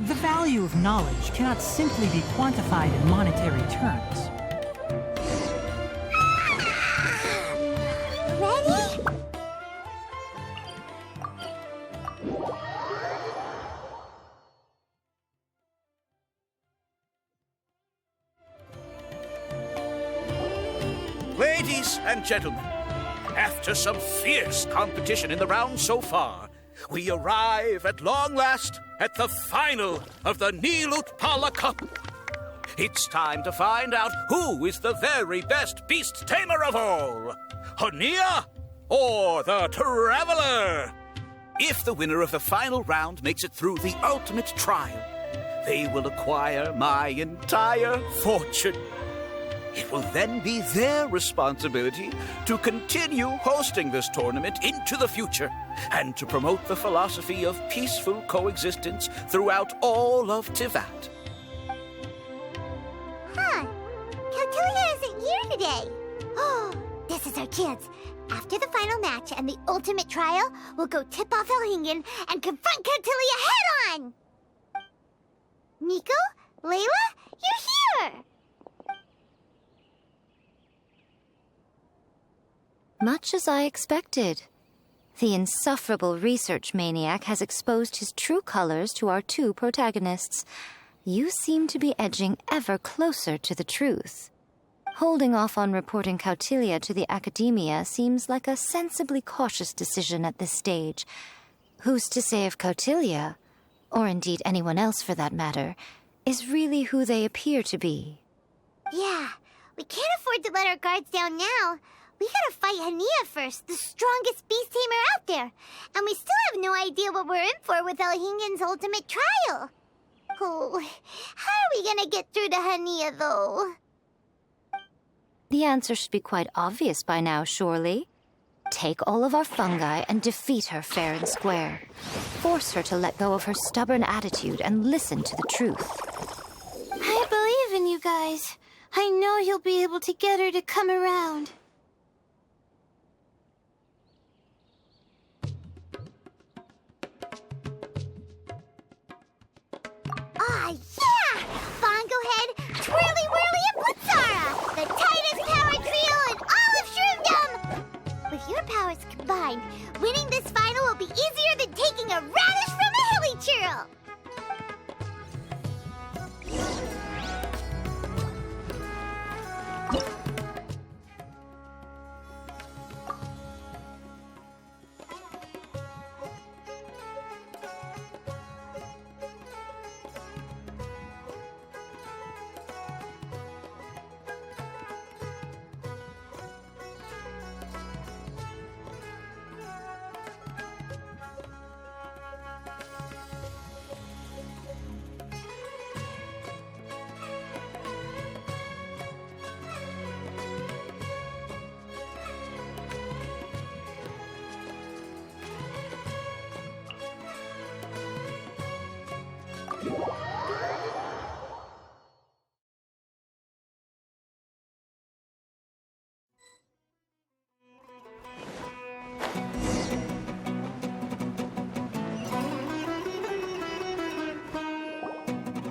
The value of knowledge cannot simply be quantified in monetary terms. Ready? Ladies and gentlemen, after some fierce competition in the round so far, we arrive at long last at the final of the Nilutpala Cup. It's time to find out who is the very best beast tamer of all, Honia or the Traveler. If the winner of the final round makes it through the ultimate trial, they will acquire my entire fortune. It will then be their responsibility to continue hosting this tournament into the future and to promote the philosophy of peaceful coexistence throughout all of Teyvat. Huh. Kautilya isn't here today. Oh, this is our chance. After the final match and the ultimate trial, we'll go tip off Elhingen and confront Kautilya head-on! Nico? Layla? You're here! Much as I expected. The insufferable research maniac has exposed his true colors to our two protagonists. You seem to be edging ever closer to the truth. Holding off on reporting Kautilya to the academia seems like a sensibly cautious decision at this stage. Who's to say if Kautilya, or indeed anyone else for that matter, is really who they appear to be? Yeah, We can't afford to let our guards down now. We gotta fight Hania first, the strongest beast tamer out there. And we still have no idea what we're in for with Elhingen's ultimate trial. Oh, how are we gonna get through to Hania, though? The answer should be quite obvious by now, surely. Take all of our fungi and defeat her fair and square. Force her to let go of her stubborn attitude and listen to the truth. I believe in you guys. I know you'll be able to get her to come around. Ah, yeah! Bongo Head, Twirly Whirly, and Blitzara! The tightest power trio in all of Shroomdom! With your powers combined, winning this final will be easier than taking a radish from a hilly churl!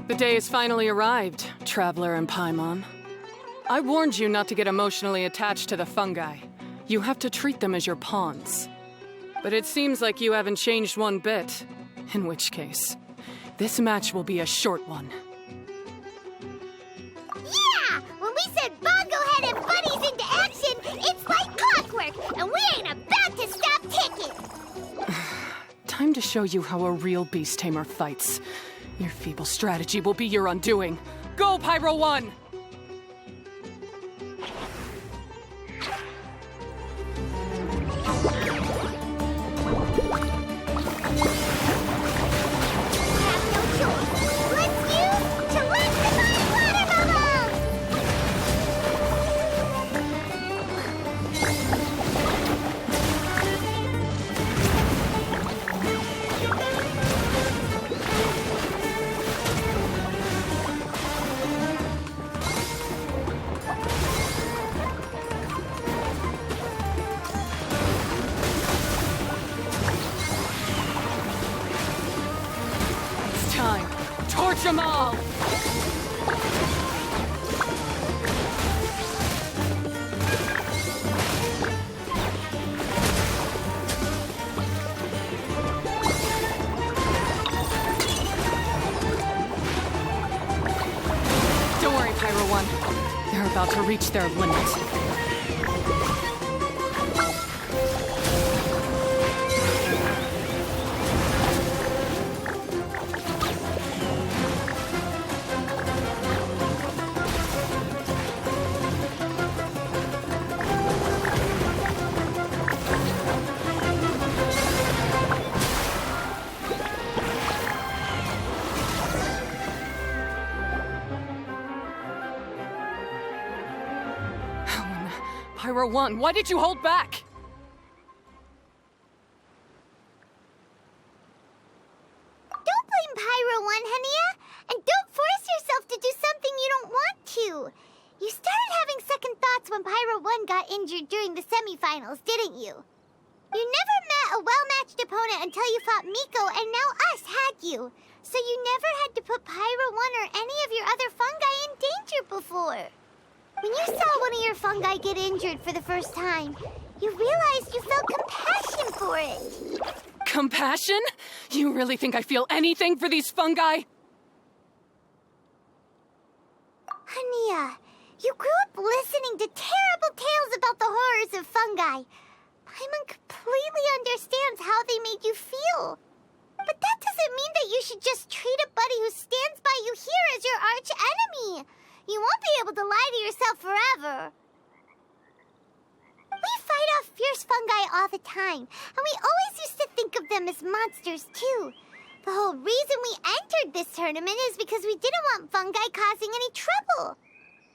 The day has finally arrived, Traveler and Paimon. I warned you not to get emotionally attached to the fungi. You have to treat them as your pawns. But it seems like you haven't changed one bit. In which case, this match will be a short one. Yeah! When we said Bongo Head and Buddies into action, it's like clockwork, and we ain't about to stop ticking! Time to show you how a real beast tamer fights. Your feeble strategy will be your undoing. Go, Pyro 1! Torch them all! Don't worry, Pyro 1. They're about to reach their limit. Pyro 1, why did you hold back? Don't blame Pyro 1, Hania, and don't force yourself to do something you don't want to. You started having second thoughts when Pyro 1 got injured during the semifinals, didn't you? You never met a well-matched opponent until you fought Miko, and now us had you. So you never had to put Pyro 1 or any of your other fungi in danger before. When you saw one of your fungi get injured for the first time, you realized you felt compassion for it. Compassion? You really think I feel anything for these fungi? Hania, you grew up listening to terrible tales about the horrors of fungi. Paimon completely understands how they made you feel. But that doesn't mean that you should just treat a buddy who stands by you here as your arch enemy. You won't be able to lie to yourself forever. We fight off fierce fungi all the time, and we always used to think of them as monsters, too. The whole reason we entered this tournament is because we didn't want fungi causing any trouble.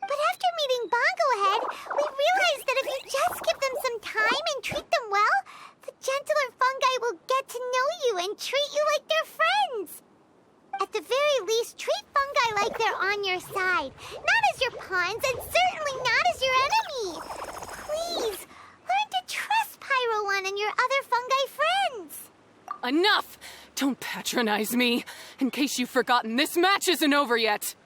But after meeting Bongo Head, we realized that if you just give them some time and treat them well, the gentler fungi will get to know you and treat you like their friends. At the very least, treat fungi like they're on your side, not as your pawns, and certainly not as your enemy. Please, learn to trust Pyro One and your other fungi friends. Enough! Don't patronize me. In case you've forgotten, this match isn't over yet.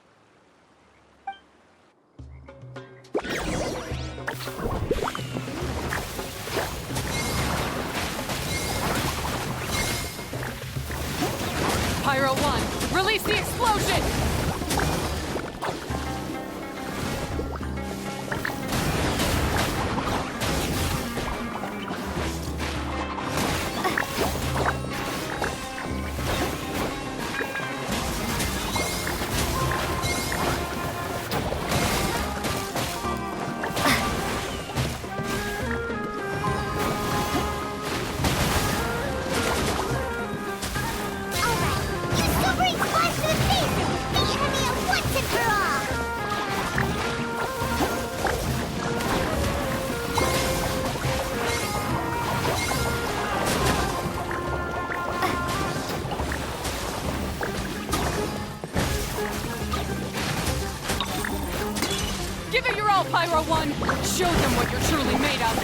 Pyro 1, release the explosion! Give it your all, Pyro 1! Show them what you're truly made of!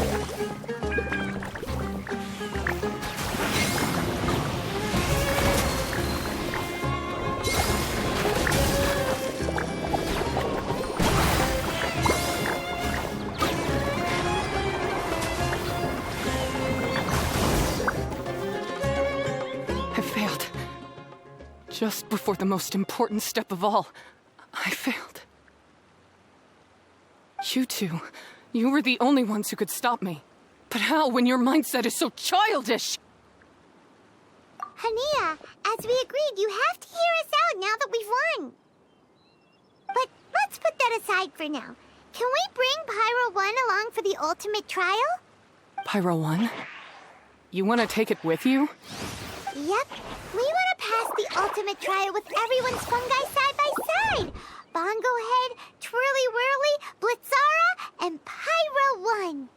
I failed. Just before the most important step of all, I failed. You two, you were the only ones who could stop me. But how when your mindset is so childish? Hania, as we agreed, you have to hear us out now that we've won. But let's put that aside for now. Can we bring Pyro 1 along for the ultimate trial? Pyro 1? You want to take it with you? Yep. We want to pass the ultimate trial with everyone's fungi side by side. Bongo Head, Twirly Whirly, Blitzara, and Pyro 1.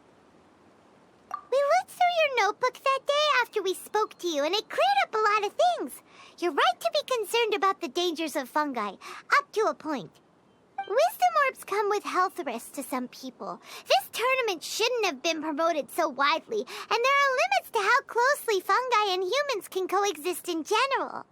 We looked through your notebook that day after we spoke to you, and it cleared up a lot of things. You're right to be concerned about the dangers of fungi, up to a point. Wisdom orbs come with health risks to some people. This tournament shouldn't have been promoted so widely, and there are limits to how closely fungi and humans can coexist in general.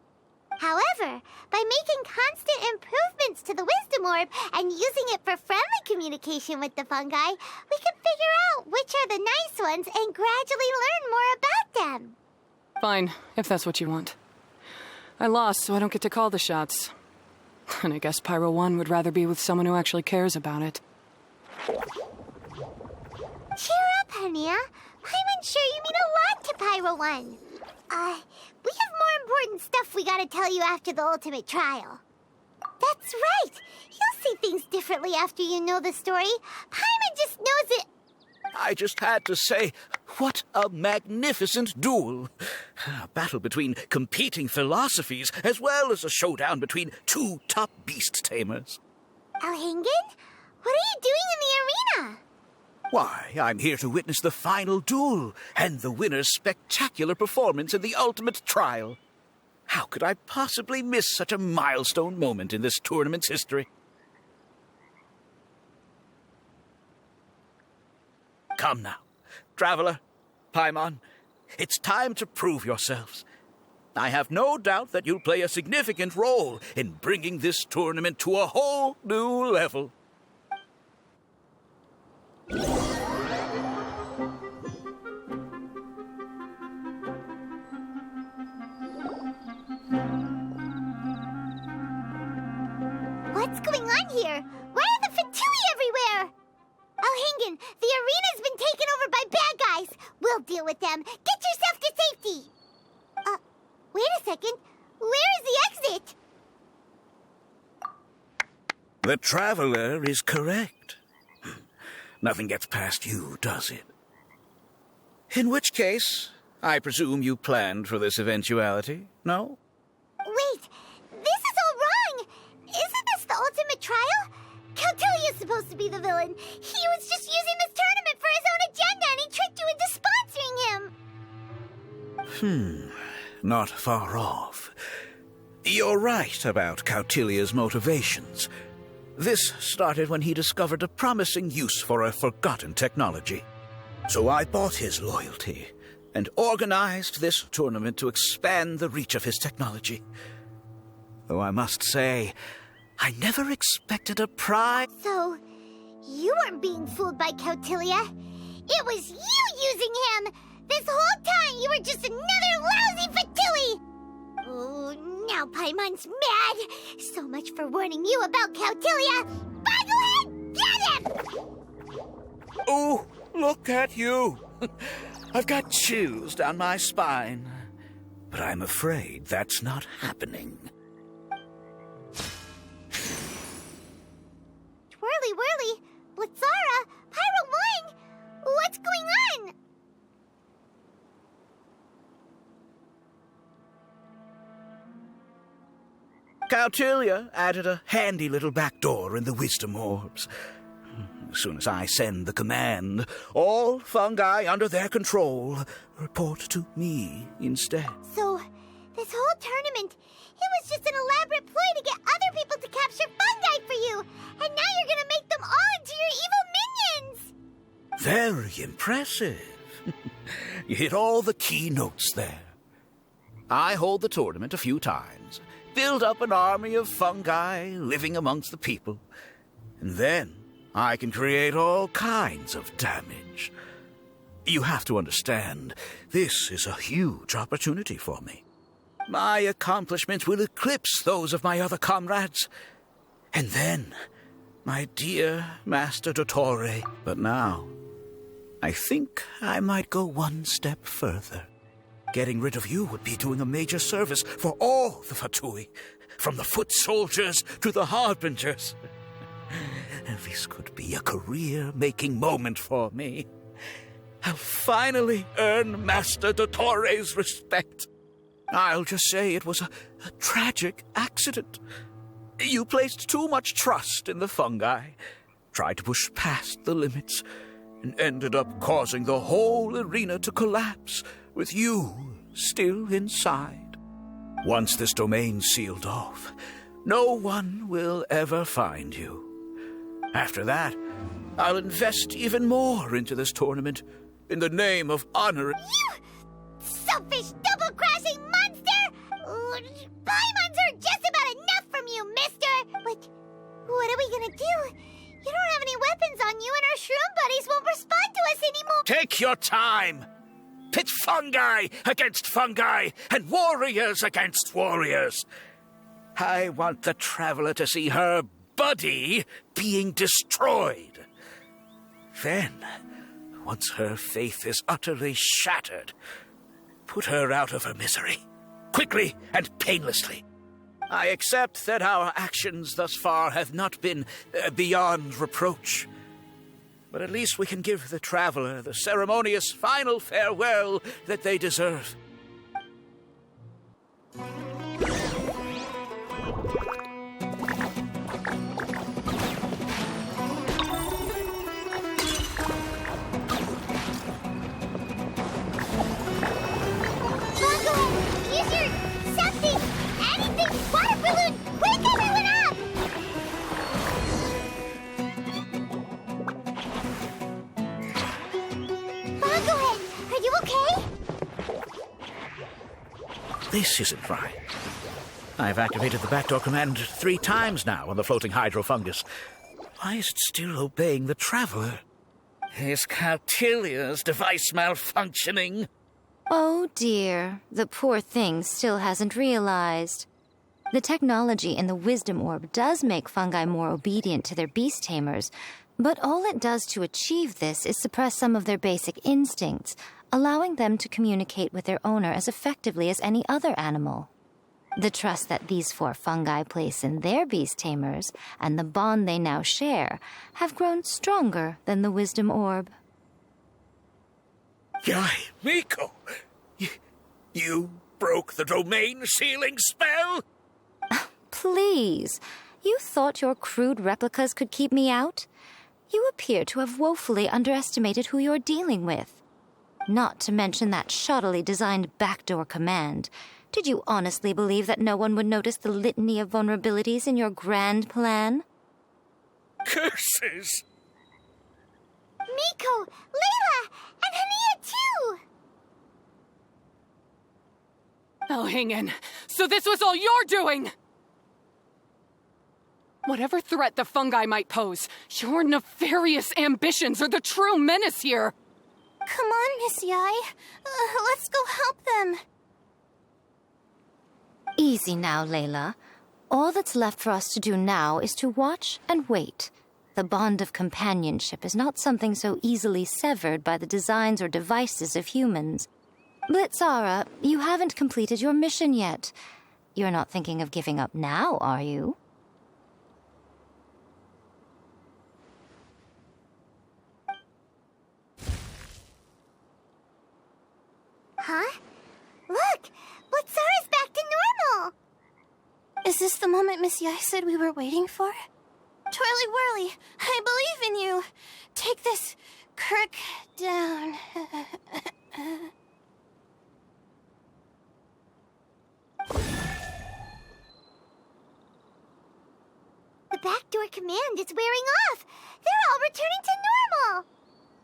However, by making constant improvements to the Wisdom Orb and using it for friendly communication with the fungi, we can figure out which are the nice ones and gradually learn more about them. Fine, if that's what you want. I lost, so I don't get to call the shots. And I guess Pyro 1 would rather be with someone who actually cares about it. Cheer up, Hania. I'm sure you mean a lot to Pyro 1. We have more important stuff we gotta tell you after the ultimate trial. That's right. You'll see things differently after you know the story. Paimon just knows it. I just had to say, what a magnificent duel. A battle between competing philosophies, as well as a showdown between two top beast tamers. Alhingen? What are you doing in the arena? Why, I'm here to witness the final duel and the winner's spectacular performance in the ultimate trial. How could I possibly miss such a milestone moment in this tournament's history? Come now, Traveler, Paimon, it's time to prove yourselves. I have no doubt that you'll play a significant role in bringing this tournament to a whole new level. What's going on here? Why are the Fatui everywhere? Alhingen, the arena's been taken over by bad guys. We'll deal with them. Get yourself to safety. Wait a second. Where is the exit? The traveler is correct. Nothing gets past you, does it? In which case, I presume you planned for this eventuality, no? Wait, this is all wrong! Isn't this the ultimate trial? Cautilia's supposed to be the villain. He was just using this tournament for his own agenda and he tricked you into sponsoring him! Not far off. You're right about Cautilia's motivations. This started when he discovered a promising use for a forgotten technology. So I bought his loyalty and organized this tournament to expand the reach of his technology. Though I must say, I never expected a prize. So, you weren't being fooled by Cautilia. It was you using him! This whole time you were just another lousy Fatilli! Oh, now Paimon's mad! So much for warning you about Cautilia! Boglehead, get him! Oh, look at you! I've got chills down my spine. But I'm afraid that's not happening. Twirly whirly, Blitzara, Pyro Wing, what's going on? Cautilia added a handy little back door in the wisdom orbs. As soon as I send the command, all fungi under their control report to me instead. So, this whole tournament, it was just an elaborate ploy to get other people to capture fungi for you! And now you're gonna make them all into your evil minions! Very impressive. You hit all the key notes there. I hold the tournament a few times, build up an army of fungi living amongst the people, and then I can create all kinds of damage. You have to understand, this is a huge opportunity for me. My accomplishments will eclipse those of my other comrades. And then, my dear Master Dottore. But now, I think I might go one step further. Getting rid of you would be doing a major service for all the Fatui, from the foot soldiers to the harbingers. This could be a career-making moment for me. I'll finally earn Master Dottore's respect. I'll just say it was a tragic accident. You placed too much trust in the fungi, tried to push past the limits, and ended up causing the whole arena to collapse, with you still inside. Once this domain's sealed off, no one will ever find you. After that, I'll invest even more into this tournament in the name of honor. You selfish, double-crashing monster! Paimons are just about enough from you, mister! But what are we gonna do? You don't have any weapons on you and our shroom buddies won't respond to us anymore! Take your time! Pit fungi against fungi and warriors against warriors. I want the traveler to see her buddy being destroyed. Then, once her faith is utterly shattered, put her out of her misery, quickly and painlessly. I accept that our actions thus far have not been beyond reproach. But at least we can give the traveler the ceremonious final farewell that they deserve. This isn't right. I've activated the backdoor command 3 times now on the floating hydrofungus. Why is it still obeying the traveler? Is Cautilia's device malfunctioning? Oh dear, the poor thing still hasn't realized. The technology in the wisdom orb does make fungi more obedient to their beast tamers, but all it does to achieve this is suppress some of their basic instincts, allowing them to communicate with their owner as effectively as any other animal. The trust that these 4 fungi place in their beast tamers and the bond they now share have grown stronger than the wisdom orb. Yai, Miko! You broke the domain sealing spell? Please, you thought your crude replicas could keep me out? You appear to have woefully underestimated who you're dealing with. Not to mention that shoddily designed backdoor command. Did you honestly believe that no one would notice the litany of vulnerabilities in your grand plan? Curses! Miko, Layla, and Hania too! Elhingen, so this was all you're doing! Whatever threat the fungi might pose, your nefarious ambitions are the true menace here! Come on, Miss Yai. Let's go help them. Easy now, Layla. All that's left for us to do now is to watch and wait. The bond of companionship is not something so easily severed by the designs or devices of humans. Blitzara, you haven't completed your mission yet. You're not thinking of giving up now, are you? Huh? Look! Blitzara's back to normal! Is this the moment Miss Yai said we were waiting for? Twirly Whirly, I believe in you! Take this crook down. The backdoor command is wearing off! They're all returning to normal!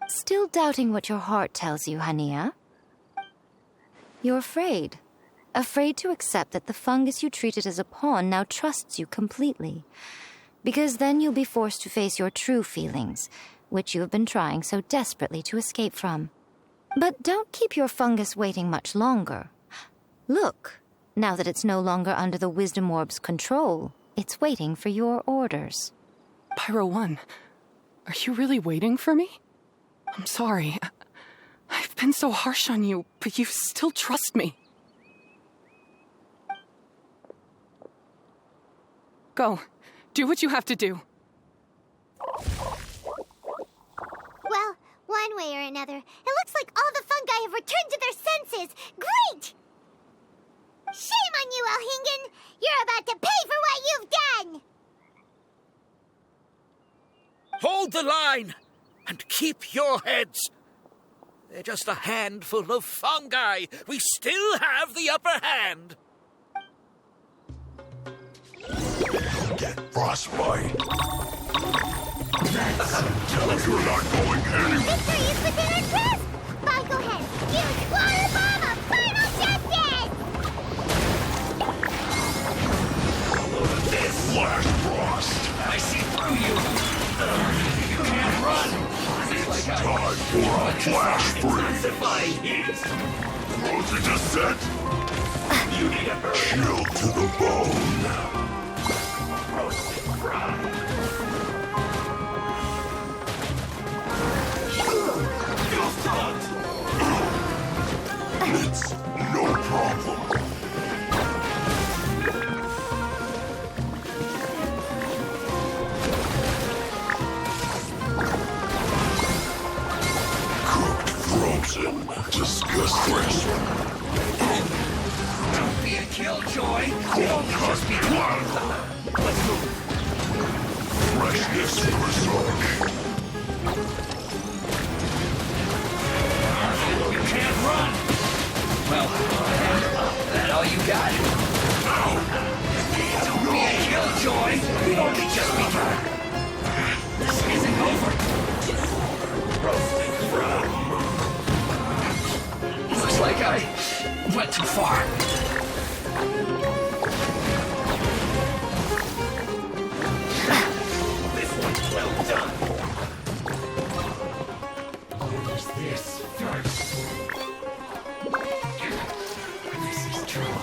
Still doubting what your heart tells you, Hania? You're afraid. Afraid to accept that the fungus you treated as a pawn now trusts you completely. Because then you'll be forced to face your true feelings, which you have been trying so desperately to escape from. But don't keep your fungus waiting much longer. Look, now that it's no longer under the Wisdom Orb's control, it's waiting for your orders. Pyro 1, are you really waiting for me? I'm sorry. I've been so harsh on you, but you still trust me. Go. Do what you have to do. Well, one way or another, it looks like all the fungi have returned to their senses. Great! Shame on you, Elhingen! You're about to pay for what you've done! Hold the line! And keep your heads! They're just a handful of fungi. We still have the upper hand. Get frostbite. You're not going anywhere. Victory is within our grasp! Bago ahead! Use water bomb of final justice! This flash frost. I see through you. You can't run. Time for a flash freeze. Heat. Rosie descent. You need a bird. Chill to the bone. Roasted fry. Feel front. It's no problem. Cooked frozen. Disgusting. Don't be a killjoy. Don't just be one. Let's move. Freshness preserved. You can't run. Well, that all you got? Don't be a killjoy. We've only just begun. This isn't over. Roasted fry. Looks like I went too far. This one's well done. Is this first? This is true.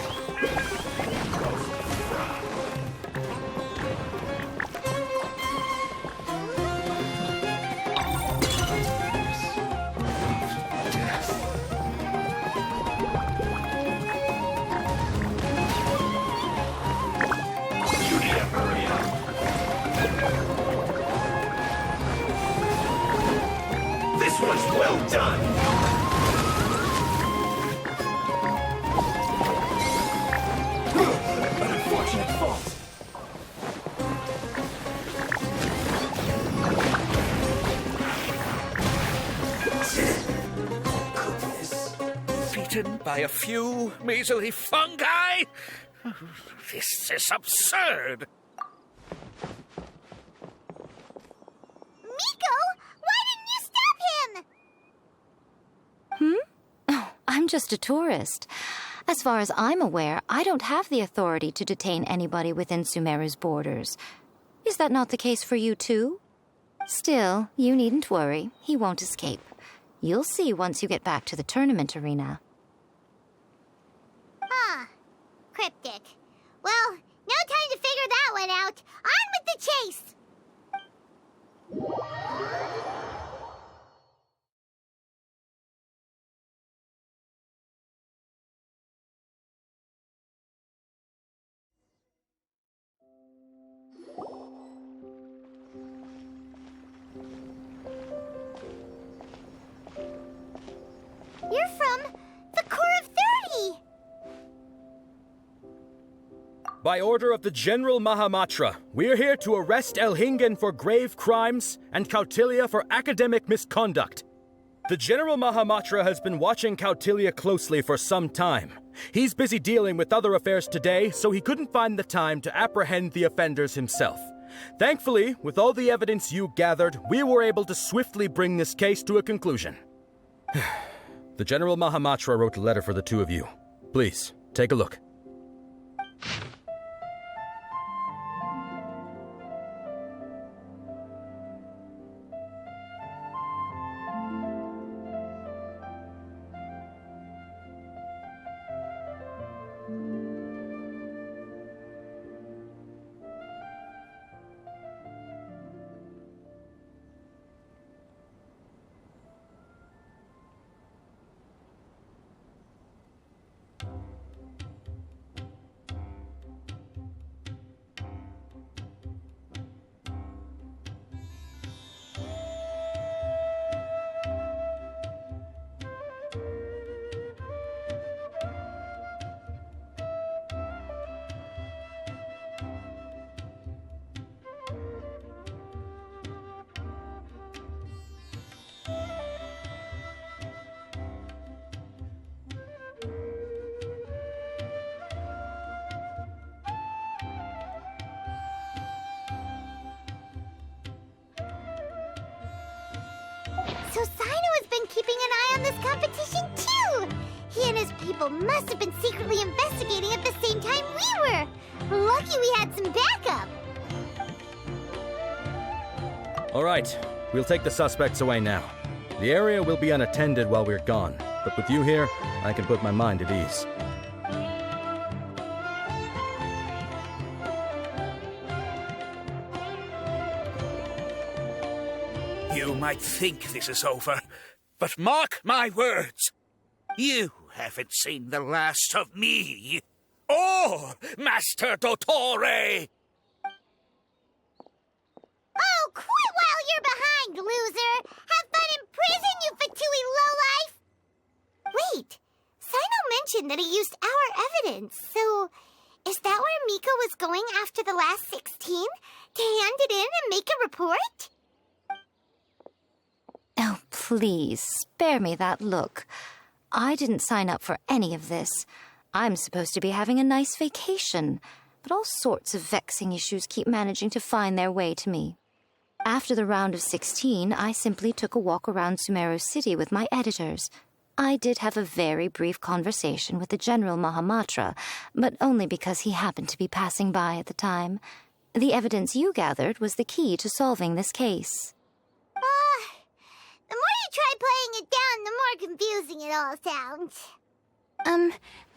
This was well done! An unfortunate fault. Beaten by a few measly fungi? This is absurd! Miko, why didn't you stop him? Oh, I'm just a tourist. As far as I'm aware, I don't have the authority to detain anybody within Sumeru's borders. Is that not the case for you too? Still, you needn't worry. He won't escape. You'll see once you get back to the tournament arena. Cryptic. Well, no time to figure that one out. On with the chase! You're from the Corps of 30! By order of the General Mahamatra, we're here to arrest Elhingen for grave crimes and Kautilya for academic misconduct. The General Mahamatra has been watching Kautilya closely for some time. He's busy dealing with other affairs today, so he couldn't find the time to apprehend the offenders himself. Thankfully, with all the evidence you gathered, we were able to swiftly bring this case to a conclusion. The General Mahamatra wrote a letter for the two of you. Please, take a look. So Sino has been keeping an eye on this competition too! He and his people must have been secretly investigating at the same time we were! Lucky we had some backup! All right, we'll take the suspects away now. The area will be unattended while we're gone, but with you here, I can put my mind at ease. You might think this is over, but mark my words. You haven't seen the last of me, or Master Dottore. Oh, quit while you're behind, loser! Have fun in prison, you fatui lowlife! Wait, Sino mentioned that he used our evidence, so is that where Miko was going after the last 16? To hand it in and make a report? Oh, please, spare me that look. I didn't sign up for any of this. I'm supposed to be having a nice vacation, but all sorts of vexing issues keep managing to find their way to me. After the round of 16, I simply took a walk around Sumeru City with my editors. I did have a very brief conversation with the General Mahamatra, but only because he happened to be passing by at the time. The evidence you gathered was the key to solving this case. The more you try playing it down, the more confusing it all sounds.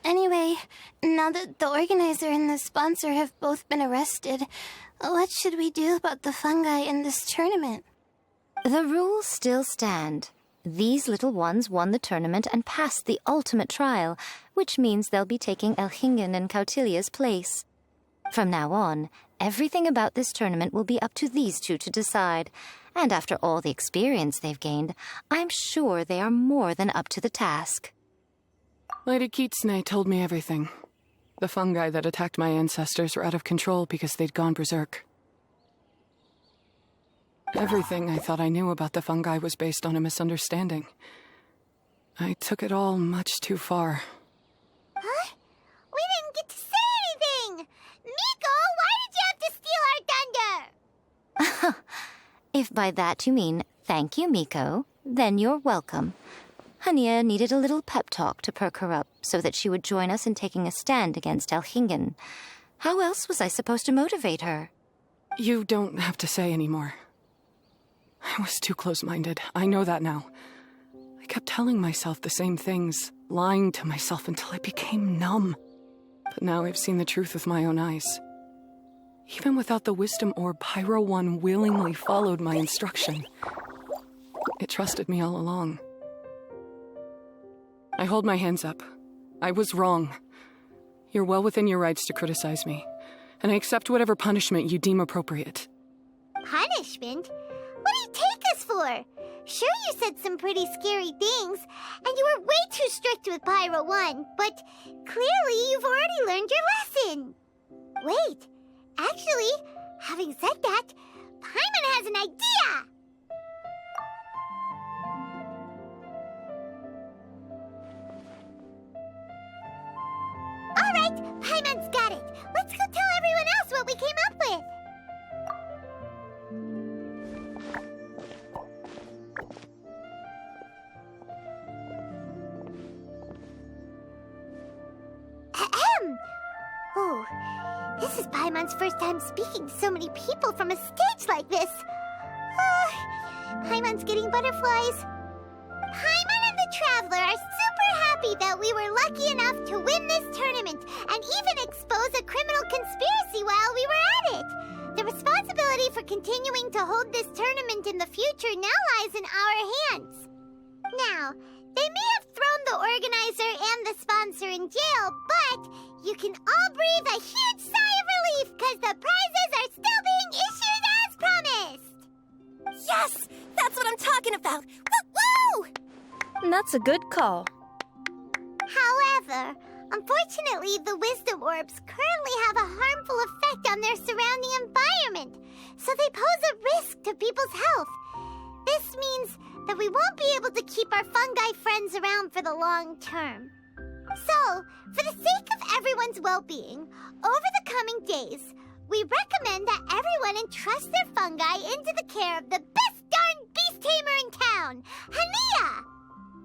Anyway, now that the organizer and the sponsor have both been arrested, what should we do about the fungi in this tournament? The rules still stand. These little ones won the tournament and passed the ultimate trial, which means they'll be taking Elhingen and Kautilya's place. From now on, everything about this tournament will be up to these two to decide, And after all the experience they've gained, I'm sure they are more than up to the task. Lady Kitsune told me everything. The fungi that attacked my ancestors were out of control because they'd gone berserk. Everything I thought I knew about the fungi was based on a misunderstanding. I took it all much too far. Huh? We didn't get to say anything! Miko, why did you have to steal our thunder? If by that you mean thank you, Miko, then you're welcome. Hania needed a little pep talk to perk her up so that she would join us in taking a stand against Elhingen. How else was I supposed to motivate her? You don't have to say anymore. I was too close-minded. I know that now. I kept telling myself the same things, lying to myself until I became numb. But now I've seen the truth with my own eyes. Even without the wisdom orb, Pyro 1 willingly followed my instruction. It trusted me all along. I hold my hands up. I was wrong. You're well within your rights to criticize me, and I accept whatever punishment you deem appropriate. Punishment? What do you take us for? Sure, you said some pretty scary things, and you were way too strict with Pyro 1, but clearly you've already learned your lesson. Wait, actually, having said that, Paimon has an idea! Alright, Paimon's got it. Let's go tell everyone else what we came up with. Ahem. Oh, this is Paimon's first time speaking to so many people from a stage like this. Paimon's getting butterflies. Paimon and the Traveler are super happy that we were lucky enough to win this tournament and even expose a criminal conspiracy while we were at it. The responsibility for continuing to hold this tournament in the future now lies in our hands. Now, they may have thrown the organizer and the sponsor in jail, but you can all breathe a huge sigh of relief because the prizes are still being issued as promised. Yes! That's what I'm talking about! Woo! That's a good call. However, unfortunately, the wisdom orbs currently have a harmful effect on their surrounding environment, so they pose a risk to people's health. This means that we won't be able to keep our fungi friends around for the long term. So, for the sake of everyone's well-being, over the coming days, we recommend that everyone entrust their fungi into the care of the best darn beast tamer in town, Hania!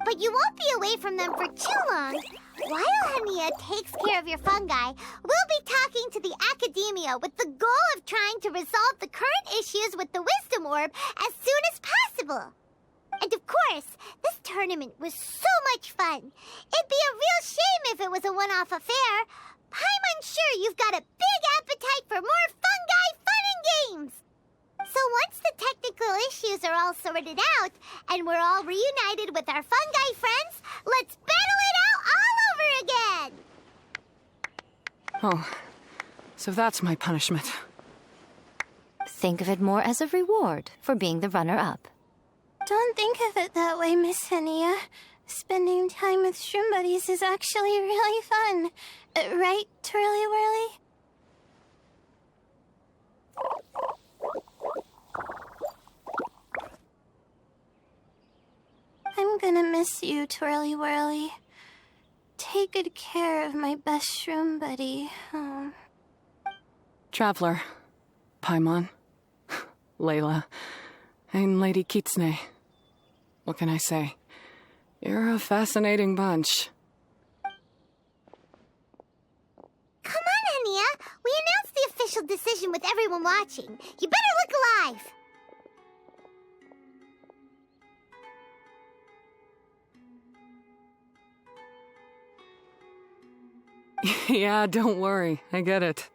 But you won't be away from them for too long. While Hania takes care of your fungi, we'll be talking to the academia with the goal of trying to resolve the current issues with the wisdom orb as soon as possible. And of course, this tournament was so much fun. It'd be a real shame if it was a one-off affair. I'm sure you've got a big appetite for more fungi fun and games. So once the technical issues are all sorted out, and we're all reunited with our fungi friends, let's battle it out all over again! Oh, so that's my punishment. Think of it more as a reward for being the runner-up. Don't think of it that way, Miss Hania. Spending time with shroom buddies is actually really fun. Right, Twirly Whirly? I'm gonna miss you, Twirly Whirly. Take good care of my best shroom buddy. Oh. Traveler, Paimon, Layla, and Lady Kitsune. What can I say? You're a fascinating bunch. Come on, Hania. We announced the official decision with everyone watching. You better look alive. Yeah, don't worry. I get it.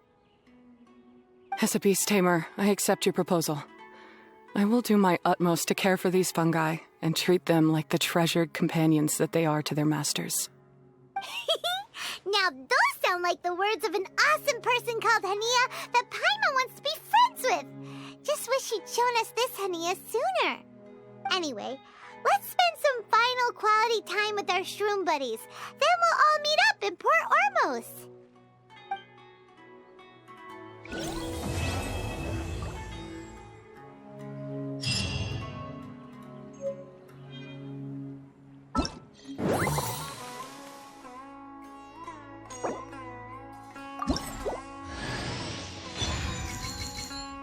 As a beast tamer, I accept your proposal. I will do my utmost to care for these fungi and treat them like the treasured companions that they are to their masters. Now those sound like the words of an awesome person called Hania that Paimon wants to be friends with. Just wish he'd shown us this honey sooner. Anyway, let's spend some final quality time with our shroom buddies. Then we'll all meet up in Port Ormos.